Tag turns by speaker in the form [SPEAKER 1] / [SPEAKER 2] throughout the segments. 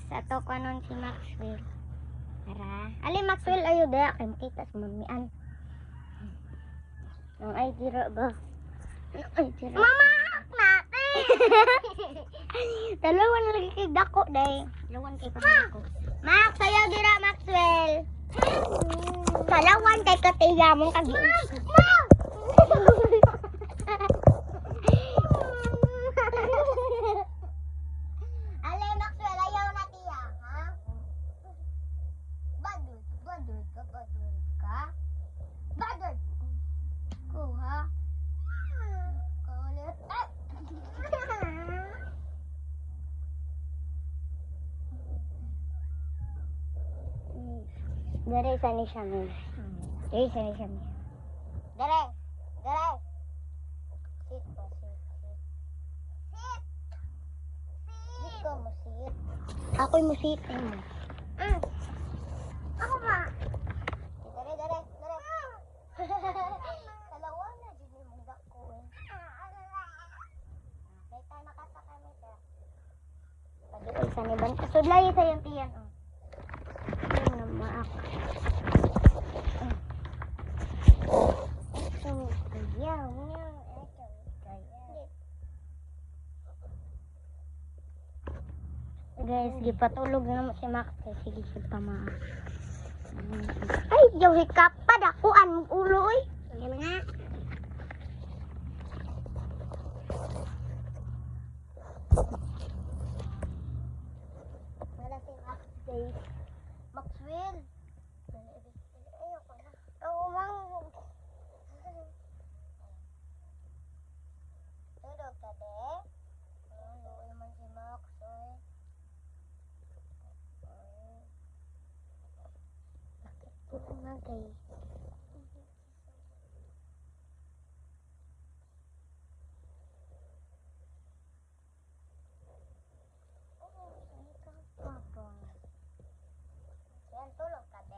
[SPEAKER 1] Sa to kanon si Maxwell. Tara. Ali Maxwell ayo daya kay makita sa mamian. Ang ay tira ba? Ay tira. Mama, natin. Dalawan lagi kay dako day. Dalawan kay dako. Max, sayaw dira Maxwell. Dalawan kay katiya mong kag-iusap. Ale Maxwell ayaw na tiya, ha? Badod ka. Badod. Ko ha. Kulit. Dere sa ni siya mo. Dere sa ni siya mo. Dere. Sit pa, sit. Ikaw mo sit. Ako'y mo sit mo. Ako ba? Dere. Dalawa na dyan yung mungga ko eh. Kaya tayo nakasakay mo siya. Pag-iol sa niban. Sudlay sa yung tiyan. Ayun nga maak. Ayaw. Guys, gipatulog na mo si Max. Sige, pamaak. Ay, yung hikap pa, dakuan mong ulo, oy. Sige nga. Wala si Max, guys. Maxwell. Ayaw ko na. Oo, mang. Tulog ka, de. Luoy man si Max, oy. Bakit nga, guys? Yan, tulog ka, de.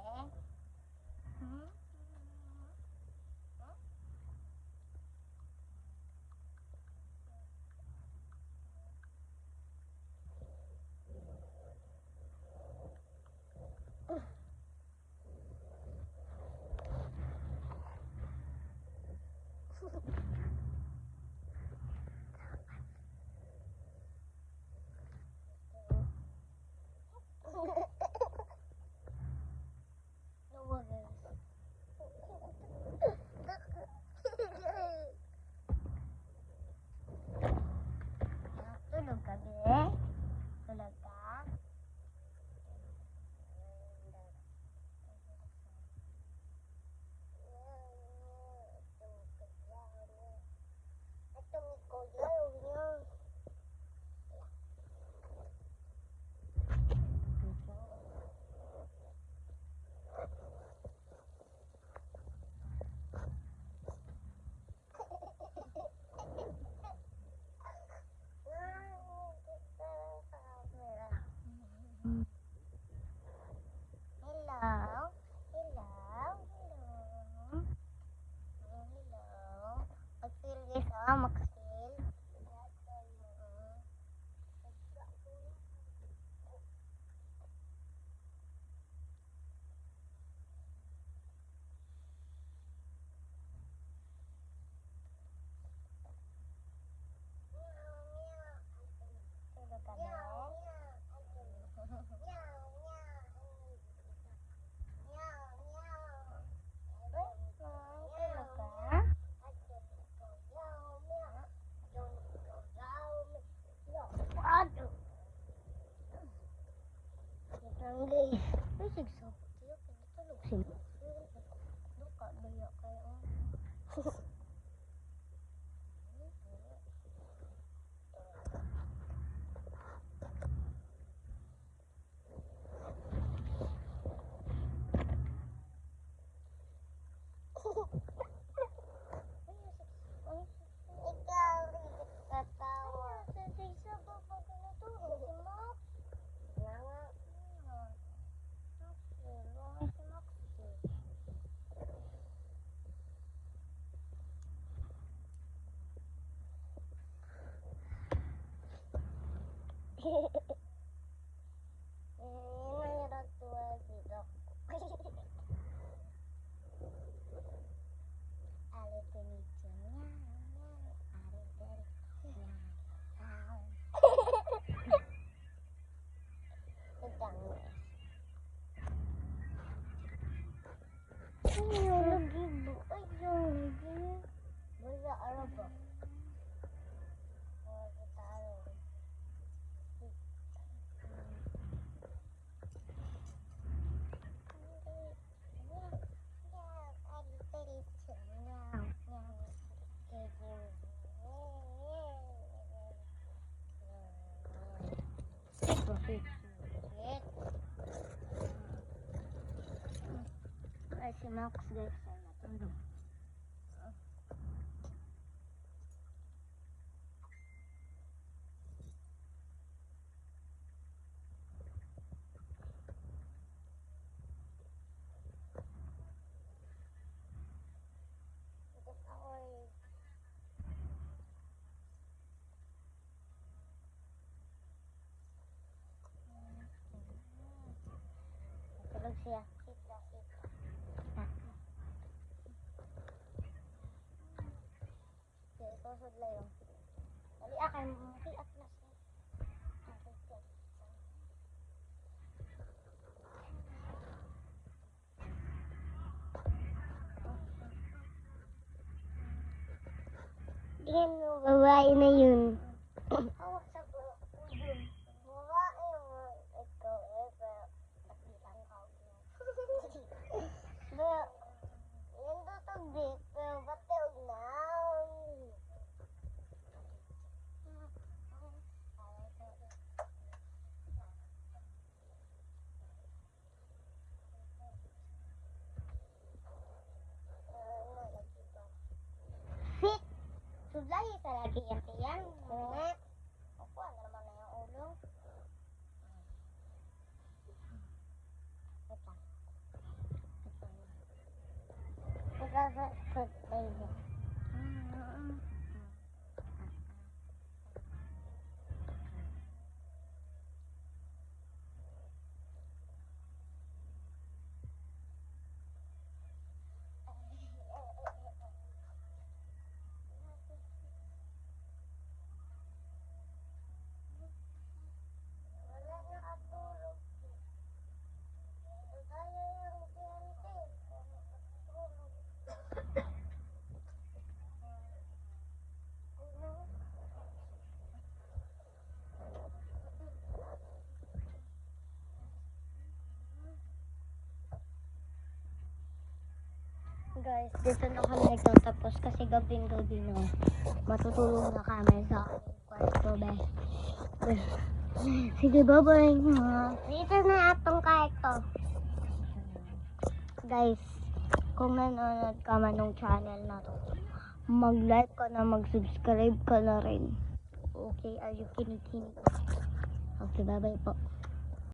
[SPEAKER 1] Tulog ka, de. Tulog ka. Maxwell, guys, Maxwell. Tulog ka ba? Guys, ay sigsab kayo pinatulog si duka daya kayo. Sit. Ay, si Max guys ay natulog. Tulog siya. Sit na, sit. Okay, tusod lang yung. Dali akin, matiak na siya. Okay, sit. Tingnan mo, babae na yun. Hawak sa udon. Babae mo. Ikaw pero nakilang ka. Pero, yun tutubig, pero ba't yung naon? Sit! Sublay sa lagi yan tiyan. Nga. Opo, ano naman na yung ulo? Wait lang. Magkakasot tayo. Wala na katulog. Kaya yung tiyante. Guys, dito na kami nagtatapos kasi gabing-gabi na. Matutulog na kami sa aming kwarto, guys. Sige, bye-bye. Dito na atong kwarto. Guys, kung nanonood ka man ng channel na to, mag-like ka na, mag-subscribe ka na rin. Okay, are you kinig-kinig? Okay, bye-bye po.